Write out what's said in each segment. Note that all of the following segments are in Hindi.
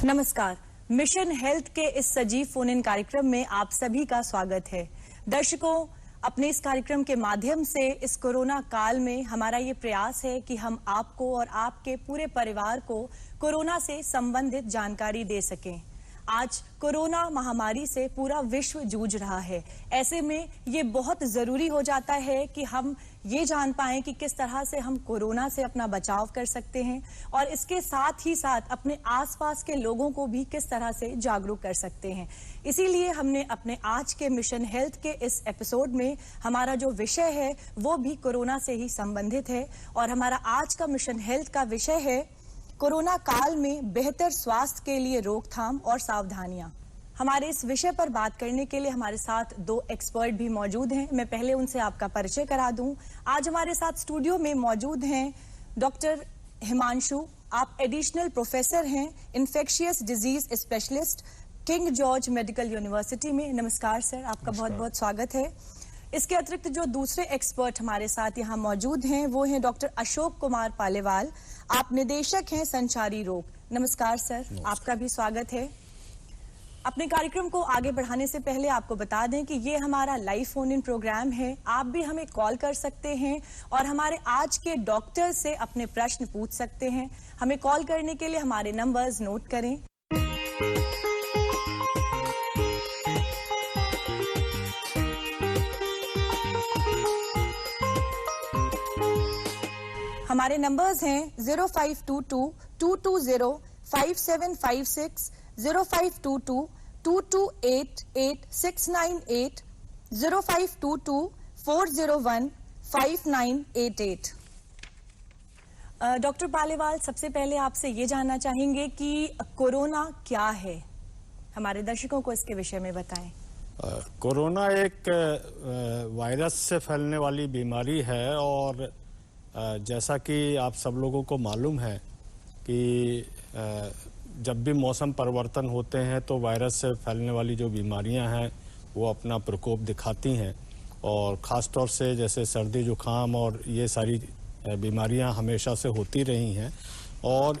नमस्कार। मिशन हेल्थ के इस सजीव फोन इन कार्यक्रम में आप सभी का स्वागत है। दर्शकों, अपने इस कार्यक्रम के माध्यम से इस कोरोना काल में हमारा ये प्रयास है कि हम आपको और आपके पूरे परिवार को कोरोना से संबंधित जानकारी दे सकें। आज कोरोना महामारी से पूरा विश्व जूझ रहा है। ऐसे में ये बहुत जरूरी हो जाता है कि हम ये जान पाएं कि किस तरह से हम कोरोना से अपना बचाव कर सकते हैं और इसके साथ ही साथ अपने आसपास के लोगों को भी किस तरह से जागरूक कर सकते हैं। इसीलिए हमने अपने आज के मिशन हेल्थ के इस एपिसोड में हमारा जो विषय है वो भी कोरोना से ही संबंधित है और हमारा आज का मिशन हेल्थ का विषय है कोरोना काल में बेहतर स्वास्थ्य के लिए रोकथाम और सावधानियां। हमारे इस विषय पर बात करने के लिए हमारे साथ दो एक्सपर्ट भी मौजूद हैं। मैं पहले उनसे आपका परिचय करा दूं। आज हमारे साथ स्टूडियो में मौजूद हैं डॉक्टर हिमांशु। आप एडिशनल प्रोफेसर हैं, infectious disease specialist, king George medical university में। नमस्कार सर, आपका बहुत बहुत स्वागत है। इसके अतिरिक्त जो दूसरे एक्सपर्ट हमारे साथ यहाँ मौजूद हैं वो हैं डॉक्टर अशोक कुमार पालेवाल। आप निदेशक हैं संचारी रोग। नमस्कार सर, आपका भी स्वागत है। अपने कार्यक्रम को आगे बढ़ाने से पहले आपको बता दें कि ये हमारा लाइव फोन इन प्रोग्राम है। आप भी हमें कॉल कर सकते हैं और हमारे आज के डॉक्टर से अपने प्रश्न पूछ सकते हैं। हमें कॉल करने के लिए हमारे नंबर्स नोट करें। हमारे नंबर्स हैं 0522-220-5756, 0522-228-8698, 0522-401-5988। डॉक्टर पालेवाल, सबसे पहले आपसे ये जानना चाहेंगे कि कोरोना क्या है, हमारे दर्शकों को इसके विषय में बताएं। कोरोना एक वायरस से फैलने वाली बीमारी है और जैसा कि आप सब लोगों को मालूम है कि जब भी मौसम परिवर्तन होते हैं तो वायरस से फैलने वाली जो बीमारियां हैं वो अपना प्रकोप दिखाती हैं और ख़ास तौर से जैसे सर्दी जुकाम और ये सारी बीमारियां हमेशा से होती रही हैं और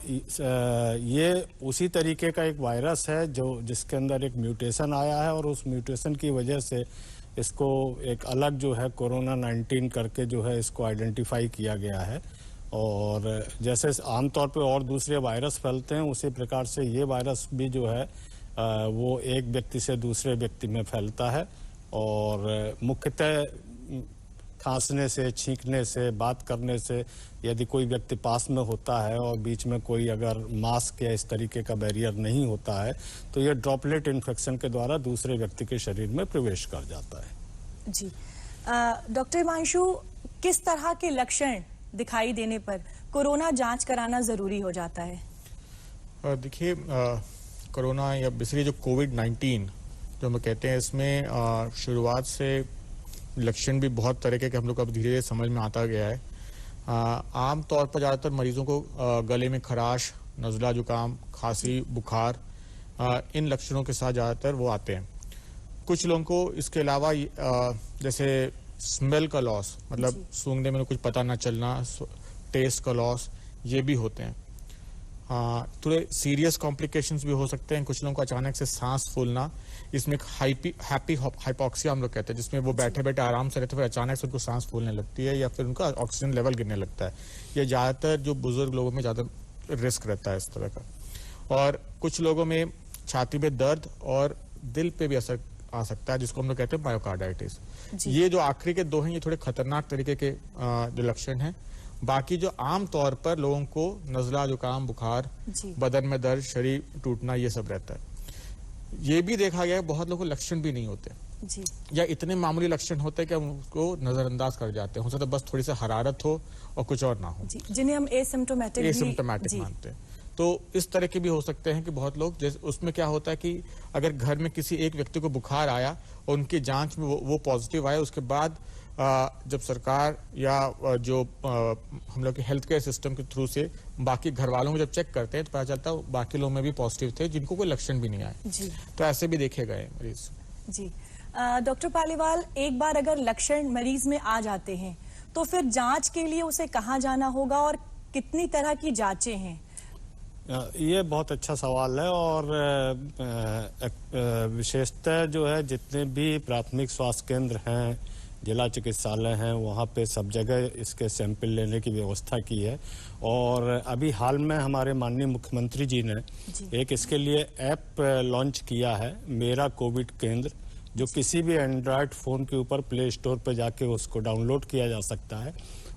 ये उसी तरीके का एक वायरस है जिसके अंदर एक म्यूटेशन आया है और उस म्यूटेशन की वजह से इसको एक अलग जो है कोरोना 19 करके जो है इसको आइडेंटिफाई किया गया है। और जैसे आमतौर पे और दूसरे वायरस फैलते हैं उसी प्रकार से ये वायरस भी जो है वो एक व्यक्ति से दूसरे व्यक्ति में फैलता है और मुख्यतः खांसने से, छींकने से, बात करने से, यदि कोई व्यक्ति पास में होता है और बीच में कोई अगर मास्क या इस तरीके का बैरियर नहीं होता है तो ये ड्रॉपलेट इन्फेक्शन के द्वारा दूसरे व्यक्ति के शरीर में प्रवेश कर जाता है। जी डॉक्टर हिमांशु, किस तरह के लक्षण दिखाई देने पर कोरोना जांच कराना जरूरी हो जाता है? देखिए, कोरोना या बेसिकली जो कोविड-19 जो हम कहते हैं, इसमें शुरुआत से लक्षण भी बहुत तरीके के हम लोग अब धीरे धीरे समझ में आता गया है। आम तौर पर ज़्यादातर मरीजों को गले में खराश, नज़ला जुकाम, खांसी, बुखार, इन लक्षणों के साथ ज़्यादातर वो आते हैं। कुछ लोगों को इसके अलावा जैसे स्मेल का लॉस, मतलब सूंघने में कुछ पता ना चलना, टेस्ट का लॉस, ये भी होते हैं। थोड़े सीरियस कॉम्प्लिकेशंस भी हो सकते हैं। कुछ लोगों को अचानक से सांस फूलना, इसमें एक हाइपोक्सिया हम लोग कहते हैं, जिसमें वो बैठे बैठे आराम से रहते हैं, फिर अचानक से उनको सांस फूलने लगती है या फिर उनका ऑक्सीजन लेवल गिरने लगता है। ये ज़्यादातर जो बुजुर्ग लोगों में ज़्यादा रिस्क रहता है इस तरह का। और कुछ लोगों में छाती में दर्द और दिल पे भी असर आ सकता है, जिसको हम लोग कहते हैं मायोकार्डाइटिस। ये जो आखिरी के दो हैं, ये थोड़े खतरनाक तरीके के जो लक्षण हैं। बाकी जो आम तौर पर लोगों को नज़ला जुकाम, बुखार, बदन में दर्द, शरीर टूटना, ये सब रहता है। ये भी देखा गया है बहुत लोगों को लक्षण भी नहीं होते जी, या इतने मामूली लक्षण होते हैं कि हम उसको नजरअंदाज कर जाते हैं। हो सकता है बस थोड़ी सी हरारत हो और कुछ और ना हो, जिन्हें हम एसिम्प्टोमेटिक मानते हैं। तो इस तरह के भी हो सकते हैं कि बहुत लोग, जैसे उसमें क्या होता है कि अगर घर में किसी एक व्यक्ति को बुखार आया और उनकी जांच में वो पॉजिटिव आया, उसके बाद जब सरकार या जो हम लोग के हेल्थ केयर सिस्टम के थ्रू से बाकी घर वालों को जब चेक करते हैं तो पता चलता है बाकी लोग में भी पॉजिटिव थे जिनको कोई लक्षण भी नहीं आए। तो ऐसे भी देखे गए मरीज। जी डॉक्टर पालीवाल, एक बार अगर लक्षण मरीज में आ जाते हैं तो फिर जांच के लिए उसे कहाँ जाना होगा और कितनी तरह की जांचें हैं? ये बहुत अच्छा सवाल है और विशेषतः जो है जितने भी प्राथमिक स्वास्थ्य केंद्र हैं, जिला चिकित्सालय हैं, वहाँ पे सब जगह इसके सैंपल लेने की व्यवस्था की है। और अभी हाल में हमारे माननीय मुख्यमंत्री जी ने एक इसके लिए ऐप लॉन्च किया है, मेरा कोविड केंद्र, जो किसी भी एंड्रॉयड फ़ोन के ऊपर प्ले स्टोर पर जाके उसको डाउनलोड किया जा सकता है।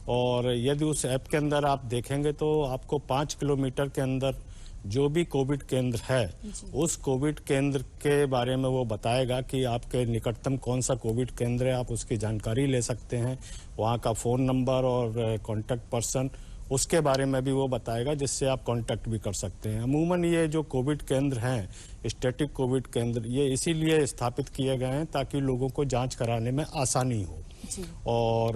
और यदि उस ऐप के अंदर आप देखेंगे तो आपको 5 किलोमीटर के अंदर जो भी कोविड केंद्र है, उस कोविड केंद्र के बारे में वो बताएगा कि आपके निकटतम कौन सा कोविड केंद्र है। आप उसकी जानकारी ले सकते हैं, वहाँ का फ़ोन नंबर और कॉन्टैक्ट पर्सन, उसके बारे में भी वो बताएगा, जिससे आप कांटेक्ट भी कर सकते हैं। अमूमन ये जो कोविड केंद्र हैं, स्टैटिक कोविड केंद्र, ये इसीलिए स्थापित किए गए हैं ताकि लोगों को जांच कराने में आसानी हो। और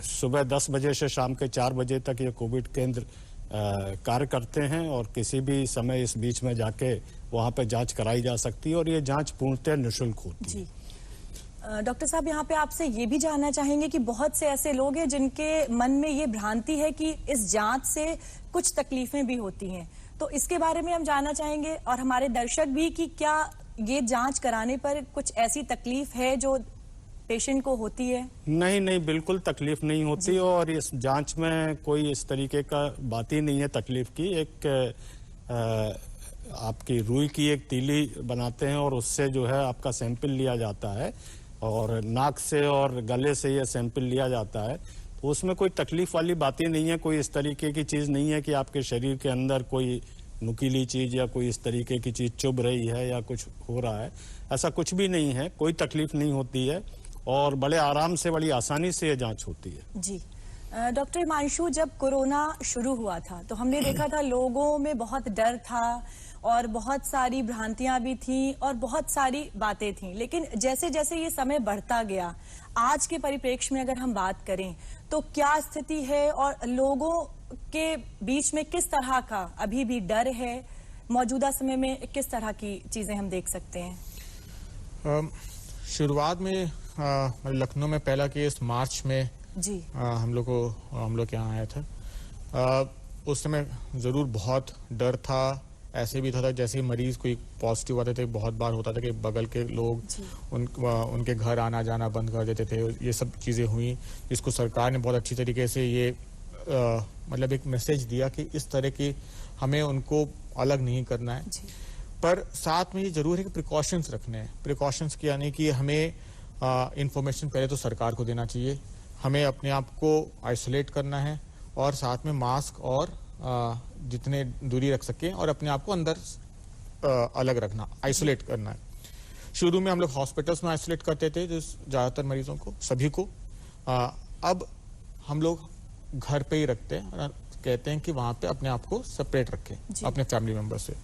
सुबह 10 बजे से शाम के 4 बजे तक ये कोविड केंद्र कार्य करते हैं और किसी भी समय इस बीच में जाके वहाँ पे जांच कराई जा सकती है और ये जांच पूर्णतः निःशुल्क होती है। डॉक्टर साहब, यहाँ पे आपसे ये भी जानना चाहेंगे कि बहुत से ऐसे लोग हैं जिनके मन में ये भ्रांति है कि इस जांच से कुछ तकलीफें भी होती हैं, तो इसके बारे में हम जानना चाहेंगे और हमारे दर्शक भी कि क्या ये जांच कराने पर कुछ ऐसी तकलीफ है जो पेशेंट को होती है? नहीं, बिल्कुल तकलीफ नहीं होती और इस जांच में कोई इस तरीके का बात ही नहीं है तकलीफ की। एक आपकी रुई की एक तीली बनाते हैं और उससे जो है आपका सैंपल लिया जाता है और नाक से और गले से ये सैंपल लिया जाता है, तो उसमें कोई तकलीफ वाली बात ही नहीं है। कोई इस तरीके की चीज़ नहीं है कि आपके शरीर के अंदर कोई नुकीली चीज़ या कोई इस तरीके की चीज़ चुभ रही है या कुछ हो रहा है, ऐसा कुछ भी नहीं है। कोई तकलीफ नहीं होती है और बड़े आराम से, बड़ी आसानी से ये जांच होती है। जी डॉक्टर हिमांशु, जब कोरोना शुरू हुआ था तो हमने देखा था लोगों में बहुत डर था और बहुत सारी भ्रांतियां भी थी और बहुत सारी बातें थी, लेकिन जैसे जैसे ये समय बढ़ता गया, आज के परिप्रेक्ष्य में अगर हम बात करें तो क्या स्थिति है और लोगों के बीच में किस तरह का अभी भी डर है? मौजूदा समय में किस तरह की चीजें हम देख सकते हैं? शुरुआत में लखनऊ में पहला केस मार्च में जी हम लोग के यहाँ आया था। उस समय जरूर बहुत डर था। ऐसे भी था जैसे मरीज कोई पॉजिटिव आते थे, बहुत बार होता था कि बगल के लोग उनके घर आना जाना बंद कर देते थे। ये सब चीजें हुई, जिसको सरकार ने बहुत अच्छी तरीके से ये मतलब एक मैसेज दिया कि इस तरह की हमें उनको अलग नहीं करना है। पर साथ में ये जरूर है कि प्रिकॉशंस रखने हैं। प्रिकॉशंस की यानी कि हमें इंफॉर्मेशन पहले तो सरकार को देना चाहिए, हमें अपने आप को आइसोलेट करना है और साथ में मास्क और जितने दूरी रख सकें और अपने आप को अंदर अलग रखना, आइसोलेट करना है। शुरू में हम लोग हॉस्पिटल्स में आइसोलेट करते थे ज्यादातर मरीजों को, सभी को। अब हम लोग घर पे ही रखते हैं और कहते हैं कि वहां पे अपने आप को सेपरेट रखें अपने फैमिली मेंबर से।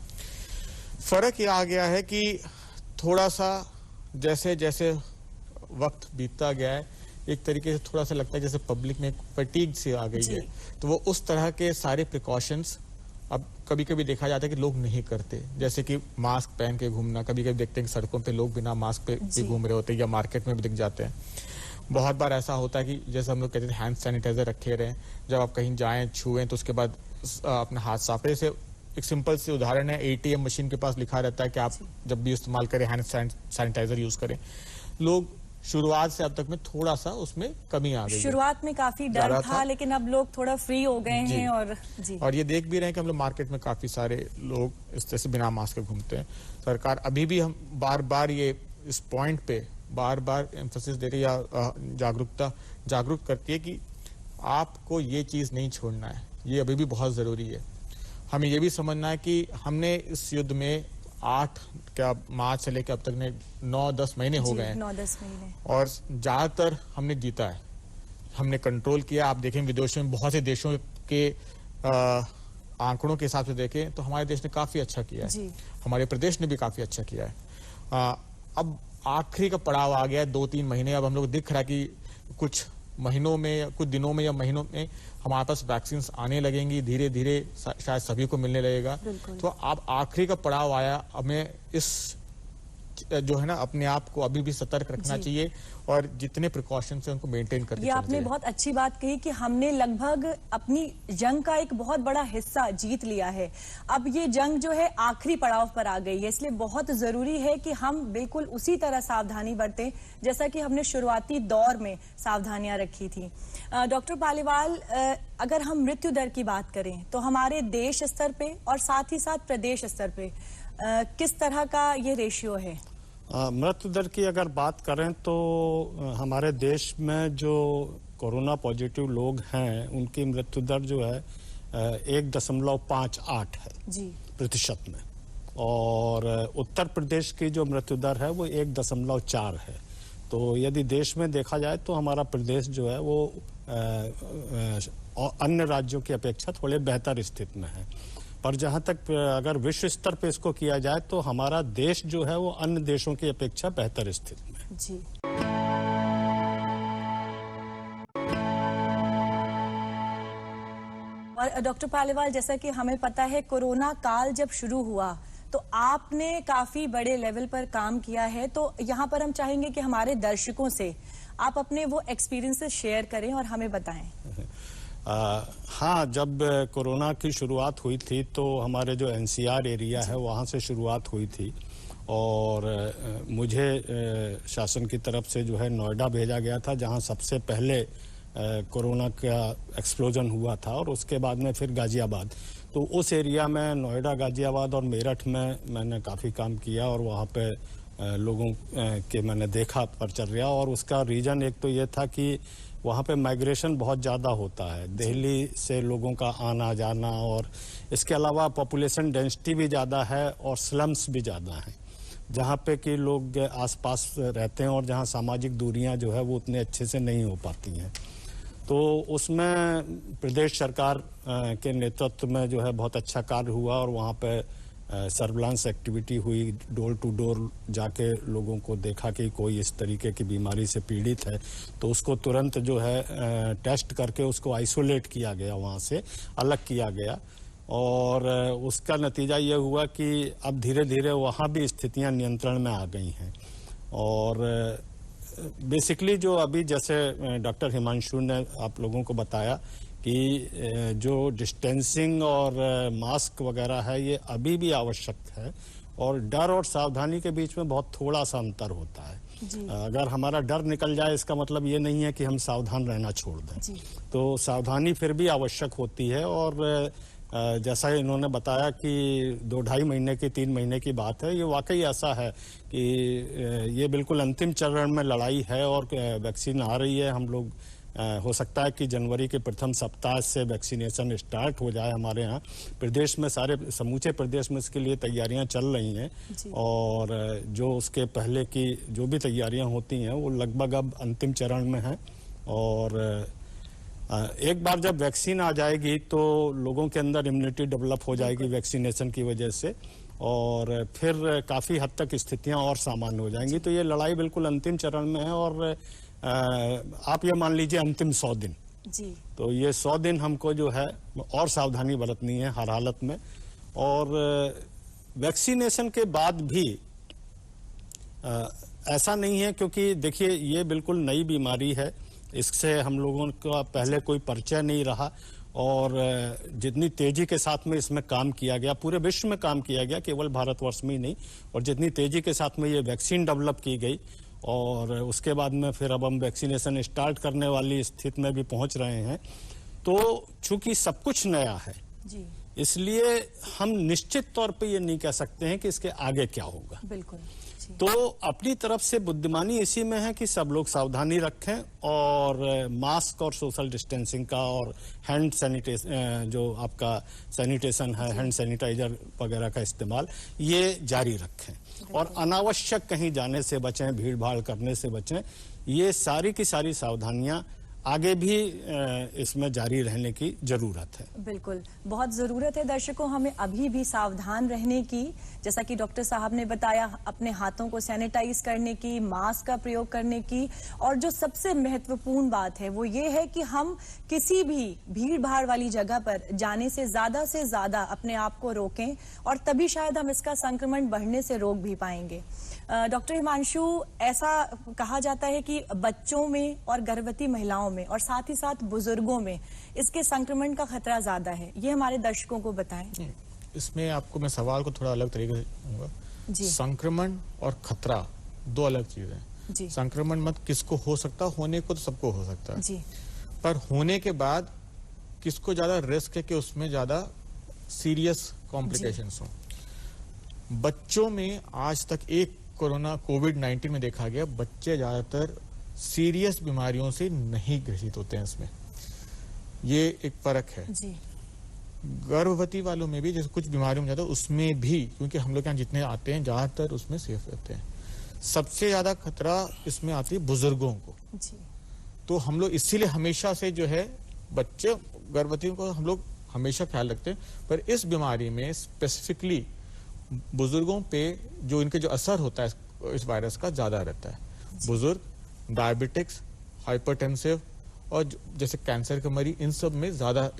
फर्क ये आ गया है कि थोड़ा सा जैसे जैसे वक्त बीतता गया है, एक तरीके से थोड़ा सा लगता है जैसे पब्लिक में फटीग सी आ गई है, तो वो उस तरह के सारे प्रिकॉशंस अब कभी कभी देखा जाता है कि लोग नहीं करते। जैसे कि मास्क पहन के घूमना, कभी कभी देखते हैं कि सड़कों पे लोग बिना मास्क पे भी घूम रहे होते हैं या मार्केट में भी दिख जाते हैं। बहुत बार ऐसा होता है कि जैसे हम लोग कहते हैं हैंड सैनिटाइजर रखे रहें, जब आप कहीं जाएं छुएं तो उसके बाद अपना हाथ साफ करें। जैसे एक सिंपल सी उदाहरण है, एटीएम मशीन के पास लिखा रहता है कि आप जब भी इस्तेमाल करें हैंड सैनिटाइजर यूज करें। लोग शुरुआत से अब तक में थोड़ा सा उसमें कमी आ गई। शुरुआत में काफी डर था, लेकिन अब लोग थोड़ा फ्री हो गए हैं और ये देख भी रहे हैं कि हम लोग मार्केट में काफी सारे लोग इस तरह से बिना मास्क के घूमते हैं। सरकार अभी भी हम बार बार ये इस पॉइंट पे बार बार एम्फेसिस दे रही है या जागरूक करती है कि आपको ये चीज नहीं छोड़ना है, ये अभी भी बहुत जरूरी है। हमें ये भी समझना है कि हमने इस युद्ध में 8 मार्च से लेकर अब तक ने 9-10 महीने हो गए हैं, 9-10 महीने, और ज्यादातर हमने जीता है, हमने कंट्रोल किया। आप देखें विदेशों में बहुत से देशों के आंकड़ों के हिसाब से देखें तो हमारे देश ने काफी अच्छा किया है, हमारे प्रदेश ने भी काफी अच्छा किया है। अब आखिरी का पड़ाव आ गया है, 2-3 महीने। अब हम लोग दिख रहा है कि कुछ महीनों में, कुछ दिनों में या महीनों में हमारे पास वैक्सीन आने लगेंगी, धीरे धीरे शायद सभी को मिलने लगेगा। तो अब आखिरी का पड़ाव आया, हमें इस जो है ना अपने आप को अभी भी सतर्क रखना चाहिए और जितने प्रिकॉशंस हैं उनको मेंटेन करके ये चलते आपने हैं। बहुत अच्छी बात कही कि हमने लगभग अपनी जंग का एक बहुत बड़ा हिस्सा जीत लिया है। अब ये जंग जो है आखिरी पड़ाव पर आ गई है, इसलिए बहुत जरूरी है कि हम बिल्कुल उसी तरह सावधानी बरतें जैसा कि हमने शुरुआती दौर में सावधानियां रखी थी। डॉक्टर पालीवाल, अगर हम मृत्यु दर की बात करें तो हमारे देश स्तर पे और साथ ही साथ प्रदेश स्तर पे किस तरह का ये रेशियो है? मृत्यु दर की अगर बात करें तो हमारे देश में जो कोरोना पॉजिटिव लोग हैं उनकी मृत्यु दर जो है 1.58 है जी प्रतिशत में, और उत्तर प्रदेश की जो मृत्यु दर है वो 1.4 है। तो यदि देश में देखा जाए तो हमारा प्रदेश जो है वो अन्य राज्यों की अपेक्षा थोड़े बेहतर स्थिति में है। पर जहां तक अगर विश्व स्तर पे इसको किया जाए तो हमारा देश जो है वो अन्य देशों की अपेक्षा बेहतर स्थिति में है। जी। और डॉक्टर पालीवाल, जैसा कि हमें पता है कोरोना काल जब शुरू हुआ तो आपने काफी बड़े लेवल पर काम किया है, तो यहाँ पर हम चाहेंगे कि हमारे दर्शकों से आप अपने वो एक्सपीरियंसेस शेयर करें और हमें बताएं। हाँ, जब कोरोना की शुरुआत हुई थी तो हमारे जो एनसीआर एरिया है वहाँ से शुरुआत हुई थी, और मुझे शासन की तरफ से जो है नोएडा भेजा गया था जहाँ सबसे पहले कोरोना का एक्सप्लोजन हुआ था, और उसके बाद में फिर गाजियाबाद। तो उस एरिया में नोएडा, गाजियाबाद और मेरठ में मैंने काफ़ी काम किया, और वहाँ पे लोगों के मैंने देखा परिचर्या। और उसका रीज़न एक तो ये था कि वहाँ पे माइग्रेशन बहुत ज़्यादा होता है, दिल्ली से लोगों का आना जाना, और इसके अलावा पॉपुलेशन डेंसिटी भी ज़्यादा है और स्लम्स भी ज़्यादा हैं, जहाँ पे कि लोग आसपास रहते हैं और जहाँ सामाजिक दूरियाँ जो है वो उतने अच्छे से नहीं हो पाती हैं। तो उसमें प्रदेश सरकार के नेतृत्व में जो है बहुत अच्छा कार्य हुआ, और वहाँ पे सर्विलांस एक्टिविटी हुई, डोर टू डोर जाके लोगों को देखा कि कोई इस तरीके की बीमारी से पीड़ित है तो उसको तुरंत जो है टेस्ट करके उसको आइसोलेट किया गया, वहाँ से अलग किया गया। और उसका नतीजा ये हुआ कि अब धीरे धीरे वहाँ भी स्थितियाँ नियंत्रण में आ गई हैं। और बेसिकली जो अभी जैसे डॉक्टर हिमांशु ने आप लोगों को बताया कि जो डिस्टेंसिंग और मास्क वगैरह है ये अभी भी आवश्यक है, और डर और सावधानी के बीच में बहुत थोड़ा सा अंतर होता है। अगर हमारा डर निकल जाए इसका मतलब ये नहीं है कि हम सावधान रहना छोड़ दें, तो सावधानी फिर भी आवश्यक होती है। और जैसा इन्होंने बताया कि 2-2.5 महीने की 3 महीने की बात है, ये वाकई ऐसा है कि ये बिल्कुल अंतिम चरण में लड़ाई है, और वैक्सीन आ रही है। हम लोग हो सकता है कि जनवरी के प्रथम सप्ताह से वैक्सीनेशन स्टार्ट हो जाए हमारे यहाँ प्रदेश में, सारे समूचे प्रदेश में इसके लिए तैयारियां चल रही हैं। और जो उसके पहले की जो भी तैयारियां होती हैं वो लगभग अब अंतिम चरण में हैं। और एक बार जब वैक्सीन आ जाएगी तो लोगों के अंदर इम्यूनिटी डेवलप हो जाएगी वैक्सीनेशन की वजह से, और फिर काफ़ी हद तक स्थितियां और सामान्य हो जाएंगी। तो ये लड़ाई बिल्कुल अंतिम चरण में है, और आप ये मान लीजिए अंतिम 100 दिन जी। तो ये 100 दिन हमको जो है और सावधानी बरतनी है हर हालत में। और वैक्सीनेशन के बाद भी ऐसा नहीं है, क्योंकि देखिए ये बिल्कुल नई बीमारी है, इससे हम लोगों का पहले कोई परिचय नहीं रहा, और जितनी तेजी के साथ में इसमें काम किया गया, पूरे विश्व में काम किया गया, केवल भारतवर्ष में ही नहीं, और जितनी तेजी के साथ में ये वैक्सीन डेवलप की गई, और उसके बाद में फिर अब हम वैक्सीनेशन स्टार्ट करने वाली स्थिति में भी पहुंच रहे हैं। तो चूंकि सब कुछ नया है जी, इसलिए हम निश्चित तौर पे ये नहीं कह सकते हैं कि इसके आगे क्या होगा। बिल्कुल। तो अपनी तरफ से बुद्धिमानी इसी में है कि सब लोग सावधानी रखें, और मास्क और सोशल डिस्टेंसिंग का और हैंड सैनिटेशन, जो आपका सैनिटेशन है, हैंड सैनिटाइजर वगैरह का इस्तेमाल ये जारी रखें, और अनावश्यक कहीं जाने से बचें, भीड़ भाड़ करने से बचें। ये सारी की सारी सावधानियां आगे भी इसमें जारी रहने की जरूरत है। बिल्कुल, बहुत जरूरत है दर्शकों, हमें अभी भी सावधान रहने की। जैसा कि डॉक्टर साहब ने बताया, अपने हाथों को सैनिटाइज करने की, मास्क का प्रयोग करने की, और जो सबसे महत्वपूर्ण बात है वो ये है कि हम किसी भी भीड़ भाड़ वाली जगह पर जाने से ज्यादा अपने आप को रोकें, और तभी शायद हम इसका संक्रमण बढ़ने से रोक भी पाएंगे। डॉक्टर हिमांशु, ऐसा कहा जाता है कि बच्चों में और गर्भवती महिलाओं में और साथ ही साथ बुजुर्गों में इसके संक्रमण का खतरा ज्यादा है, ये हमारे दर्शकों को बताएं। इसमें आपको मैं सवाल को थोड़ा अलग तरीके से दूंगा। जी। संक्रमण और खतरा दो अलग चीजें हैं। जी। संक्रमण मत किसको हो सकता, होने को तो सबको हो सकता है। जी। पर होने के बाद किसको ज्यादा रिस्क है कि उसमें ज्यादा सीरियस कॉम्प्लिकेशंस हो। बच्चों में आज तक एक कोविड-19 में देखा गया, बच्चे ज्यादातर सीरियस बीमारियों से नहीं ग्रसित होते हैं। इसमें ये एक फर्क है। जी। गर्भवती वालों में भी जैसे कुछ बीमारियों में जाता है, उसमें भी क्योंकि हम लोग यहाँ जितने आते हैं ज्यादातर उसमें सेफ रहते हैं। सबसे ज्यादा खतरा इसमें आती है बुजुर्गों को। जी। तो हम लोग इसीलिए हमेशा से जो है बच्चे गर्भवती को हम लोग हमेशा ख्याल रखते हैं, पर इस बीमारी में स्पेसिफिकली बुजुर्गों पे जो इनके जो असर होता है इस वायरस का ज्यादा रहता है। बुजुर्ग, डायबिटिक्स, हाइपरटेंसिव और जैसे कैंसर के मरीज, इन सब में ज्यादा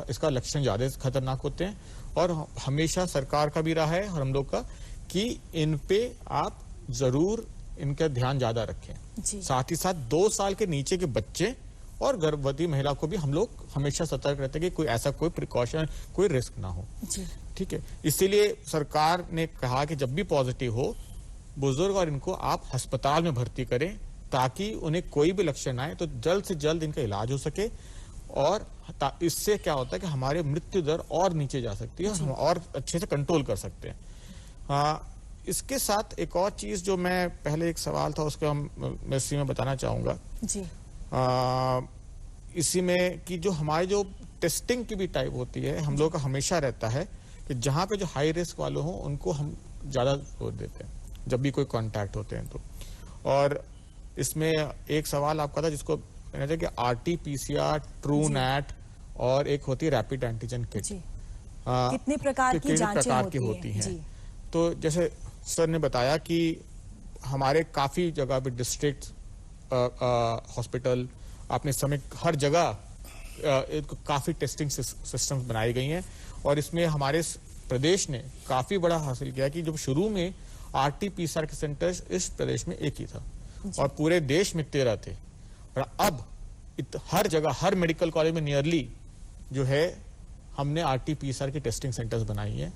इसका लक्षण ज्यादा खतरनाक होते हैं। और हमेशा सरकार का भी रहा है और हम लोग का कि इन पे आप जरूर इनका ध्यान ज्यादा रखें। साथ ही साथ 2 साल के नीचे के बच्चे और गर्भवती महिला को भी हम लोग हमेशा सतर्क रहते हैं कि कोई ऐसा कोई प्रिकॉशन, कोई रिस्क ना हो। ठीक है, इसीलिए सरकार ने कहा कि जब भी पॉजिटिव हो बुजुर्ग और इनको आप अस्पताल में भर्ती करें, ताकि उन्हें कोई भी लक्षण आए तो जल्द से जल्द इनका इलाज हो सके। और इससे क्या होता है कि हमारे मृत्यु दर और नीचे जा सकती है, हम और अच्छे से कंट्रोल कर सकते हैं। इसके साथ एक और चीज जो मैं पहले एक सवाल था उसको मैं इसी में बताना चाहूंगा जी। इसी में कि जो हमारे जो टेस्टिंग की भी टाइप होती है, हम लोग का हमेशा रहता है कि जहां पे जो हाई रिस्क वाले हों उनको हम ज्यादा जोर देते हैं जब भी कोई कांटेक्ट होते हैं तो। और इसमें एक सवाल आपका था जिसको कहना चाहिए कि RT-PCR, TrueNAT और एक होती है रैपिड एंटीजन किट। कितने प्रकार की जांचें होती हैं? तो जैसे सर ने बताया कि हमारे काफी जगह पे डिस्ट्रिक्ट हॉस्पिटल आपने समय हर जगह काफी टेस्टिंग सिस्टम्स बनाई गई हैं। और इसमें हमारे प्रदेश ने काफी बड़ा हासिल किया कि जब शुरू में RT-PCR के सेंटर्स इस प्रदेश में एक ही था और पूरे देश में 13 थे, और अब हर जगह हर मेडिकल कॉलेज में नियरली जो है हमने RT-PCR की टेस्टिंग सेंटर्स बनाई है।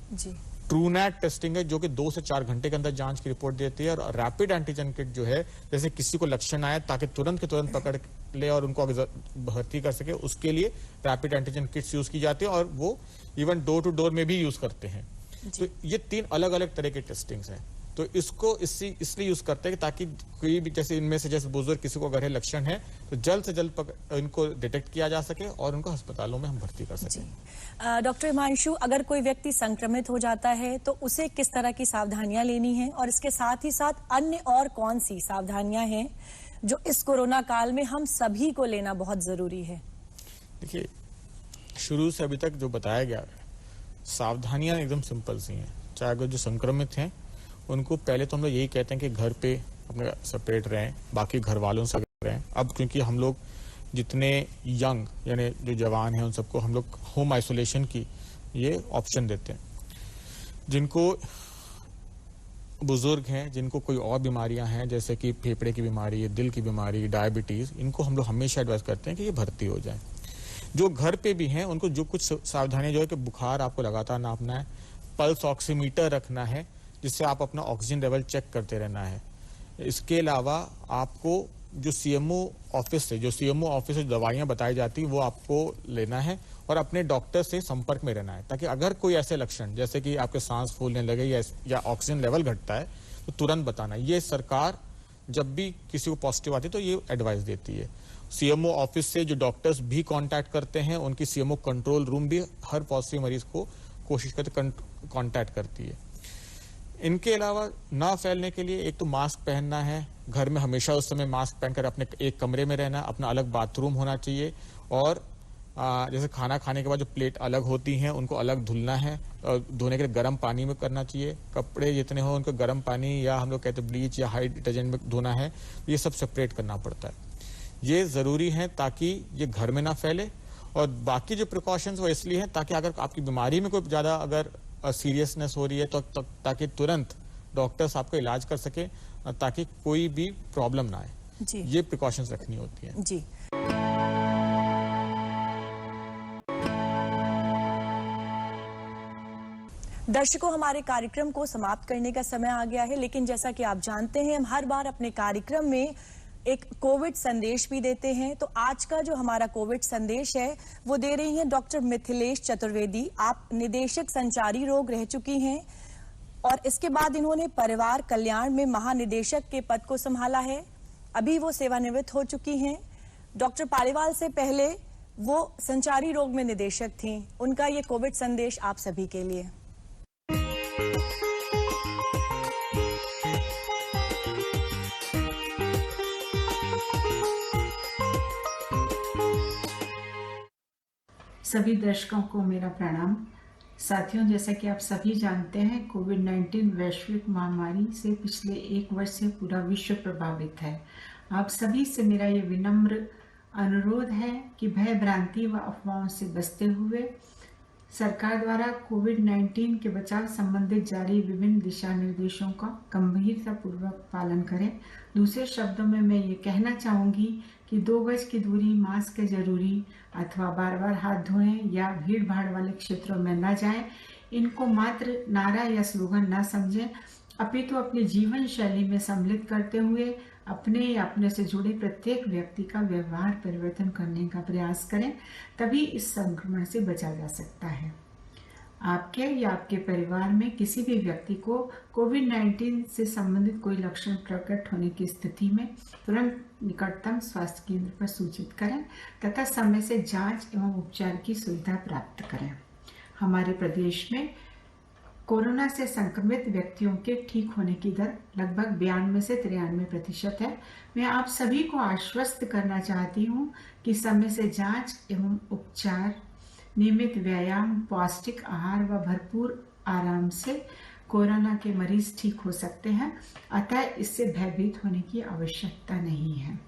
TrueNAT टेस्टिंग है जो कि 2 से 4 घंटे के अंदर जांच की रिपोर्ट देती है। और रैपिड एंटीजन किट जो है जैसे किसी को लक्षण आए ताकि तुरंत के तुरंत पकड़ ले और उनको भर्ती कर सके, उसके लिए रैपिड एंटीजन किट्स यूज की जाती है और वो इवन डोर टू डोर में भी यूज करते हैं। तो ये 3 अलग अलग तरह के टेस्टिंग्स हैं। तो इसको इसलिए यूज करते हैं ताकि कोई भी जैसे इनमें से जैसे बुजुर्ग किसी को अगर लक्षण है तो जल्द से जल्द इनको डिटेक्ट किया जा सके और उनको अस्पतालों में हम भर्ती कर सकें। डॉक्टर हिमांशु, अगर कोई व्यक्ति संक्रमित हो जाता है तो उसे किस तरह की सावधानियां लेनी है, और इसके साथ ही साथ अन्य और कौन सी सावधानियां हैं जो इस कोरोना काल में हम सभी को लेना बहुत जरूरी है? देखिए, शुरू से अभी तक जो बताया गया सावधानियां एकदम सिंपल सी हैं। चाहे अगर जो संक्रमित हैं उनको पहले तो हम लोग यही कहते हैं कि घर पे अपने सेपरेट रहें, बाकी घर वालों से रहें। अब क्योंकि हम लोग जितने यंग यानी जो जवान हैं उन सबको हम लोग होम आइसोलेशन की ये ऑप्शन देते हैं। जिनको बुजुर्ग हैं, जिनको कोई और बीमारियां हैं जैसे कि फेफड़े की बीमारी, दिल की बीमारी, डायबिटीज, इनको हम लोग हमेशा एडवाइस करते हैं कि ये भर्ती हो जाए। जो घर पे भी हैं उनको जो कुछ सावधानी जो है कि बुखार आपको लगातार नापना है, पल्स ऑक्सीमीटर रखना है जिससे आप अपना ऑक्सीजन लेवल चेक करते रहना है। इसके अलावा आपको जो सीएमओ ऑफिस से दवाइयां बताई जाती है वो आपको लेना है और अपने डॉक्टर से संपर्क में रहना है, ताकि अगर कोई ऐसे लक्षण जैसे कि आपके सांस फूलने लगे या ऑक्सीजन लेवल घटता है तो तुरंत बताना। ये सरकार जब भी किसी को पॉजिटिव आती है तो ये एडवाइस देती है। सीएमओ ऑफिस से जो डॉक्टर्स भी कांटेक्ट करते हैं, उनकी सीएमओ कंट्रोल रूम भी हर पॉजिटिव मरीज को कोशिश करते कांटेक्ट करती है। इनके अलावा ना फैलने के लिए एक तो मास्क पहनना है, घर में हमेशा उस समय मास्क पहनकर अपने एक कमरे में रहना, अपना अलग बाथरूम होना चाहिए और जैसे खाना खाने के बाद जो प्लेट अलग होती हैं उनको अलग धुलना है और धोने के लिए गर्म पानी में करना चाहिए। कपड़े जितने हो उनको गर्म पानी या हम लोग कहते हैं ब्लीच या हाई डिटर्जेंट में धोना है, ये सब सेपरेट करना पड़ता है। ये जरूरी है ताकि ये घर में ना फैले और बाकी जो प्रिकॉशंस वो इसलिए हैं ताकि अगर आपकी बीमारी में कोई ज्यादा अगर सीरियसनेस हो रही है तो ताकि तुरंत डॉक्टर्स आपका इलाज कर सके ताकि कोई भी प्रॉब्लम ना आए। जी। ये प्रिकॉशंस रखनी होती हैं। जी। दर्शकों, हमारे कार्यक्रम को समाप्त करने का समय आ गया है, लेकिन जैसा कि आप जानते हैं हम हर बार अपने कार्यक्रम में एक कोविड संदेश भी देते हैं। तो आज का जो हमारा कोविड संदेश है वो दे रही हैं डॉक्टर मिथिलेश चतुर्वेदी। आप निदेशक संचारी रोग रह चुकी हैं और इसके बाद इन्होंने परिवार कल्याण में महानिदेशक के पद को संभाला है। अभी वो सेवानिवृत्त हो चुकी हैं। डॉक्टर पालीवाल से पहले वो संचारी रोग में निदेशक थी। उनका ये कोविड संदेश आप सभी के लिए। सभी दर्शकों को मेरा प्रणाम। साथियों, जैसा कि आप सभी जानते हैं, कोविड-19 वैश्विक महामारी से पिछले 1 वर्ष से पूरा विश्व प्रभावित है। आप सभी से मेरा ये विनम्र अनुरोध है कि भय भ्रांति व अफवाहों से बचते हुए सरकार द्वारा कोविड-19 के बचाव संबंधित जारी विभिन्न दिशा निर्देशों का गंभीरतापूर्वक पालन करें। दूसरे शब्दों में मैं ये कहना चाहूंगी कि 2 गज की दूरी, मास्क है जरूरी, अथवा बार बार हाथ धोएं या भीड़ भाड़ वाले क्षेत्रों में न जाएं। इनको मात्र नारा या स्लोगन न समझें, अपितु अपनी जीवन शैली में सम्मिलित करते हुए अपने या अपने से जुड़े प्रत्येक व्यक्ति का व्यवहार परिवर्तन करने का प्रयास करें। तभी इस संक्रमण से बचा जा सकता है। आपके या आपके परिवार में किसी भी व्यक्ति को कोविड-19 से संबंधित कोई लक्षण प्रकट होने की स्थिति में तुरंत निकटतम स्वास्थ्य केंद्र पर सूचित करें तथा समय से जांच एवं उपचार की सुविधा प्राप्त करें। हमारे प्रदेश में कोरोना से संक्रमित व्यक्तियों के ठीक होने की दर लगभग 92 से 93% है। मैं आप सभी को आश्वस्त करना चाहती हूँ कि समय से जांच एवं उपचार, नियमित व्यायाम, पौष्टिक आहार व भरपूर आराम से कोरोना के मरीज ठीक हो सकते हैं। अतः इससे भयभीत होने की आवश्यकता नहीं है।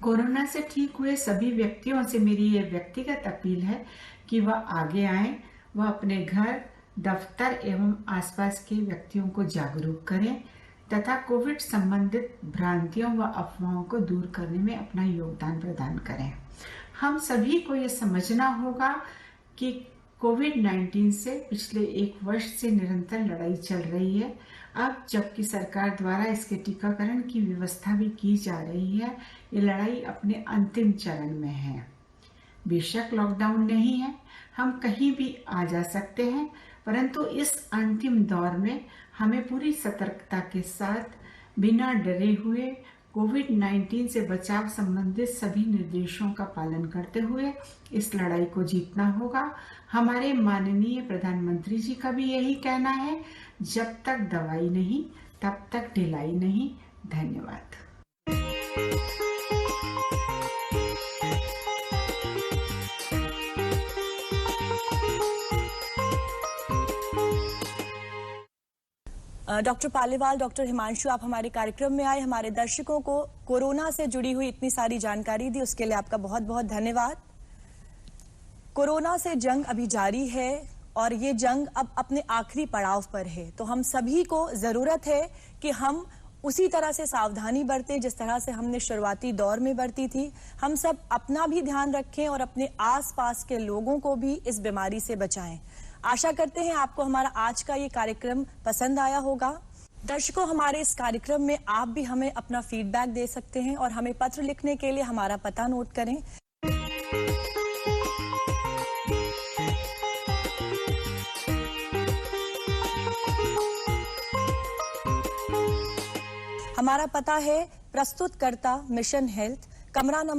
कोरोना से ठीक हुए सभी व्यक्तियों से मेरी ये व्यक्तिगत अपील है कि वह आगे आएं, वह अपने घर, दफ्तर एवं आसपास के व्यक्तियों को जागरूक करें तथा कोविड संबंधित भ्रांतियों व अफवाहों को दूर करने में अपना योगदान प्रदान करें। हम सभी को ये समझना होगा कि कोविड-19 से पिछले 1 वर्ष से निरंतर लड़ाई चल रही है। अब जबकि सरकार द्वारा इसके टीकाकरण की व्यवस्था भी की जा रही है, ये लड़ाई अपने अंतिम चरण में है। बेशक लॉकडाउन नहीं है, हम कहीं भी आ जा सकते हैं, परंतु इस अंतिम दौर में हमें पूरी सतर्कता के साथ बिना डरे हुए कोविड-19 से बचाव संबंधित सभी निर्देशों का पालन करते हुए इस लड़ाई को जीतना होगा। हमारे माननीय प्रधानमंत्री जी का भी यही कहना है, जब तक दवाई नहीं तब तक ढिलाई नहीं। धन्यवाद। डॉक्टर पालीवाल, डॉक्टर हिमांशु, आप हमारे कार्यक्रम में आए, हमारे दर्शकों को कोरोना से जुड़ी हुई इतनी सारी जानकारी दी, उसके लिए आपका बहुत बहुत धन्यवाद। कोरोना से जंग अभी जारी है और ये जंग अब अपने आखिरी पड़ाव पर है। तो हम सभी को जरूरत है कि हम उसी तरह से सावधानी बरतें जिस तरह से हमने शुरुआती दौर में बरती थी। हम सब अपना भी ध्यान रखें और अपने आसपास के लोगों को भी इस बीमारी से बचाएं। आशा करते हैं आपको हमारा आज का ये कार्यक्रम पसंद आया होगा। दर्शकों, हमारे इस कार्यक्रम में आप भी हमें अपना फीडबैक दे सकते हैं और हमें पत्र लिखने के लिए हमारा पता नोट करें। हमारा पता है प्रस्तुतकर्ता मिशन हेल्थ, कमरा नंबर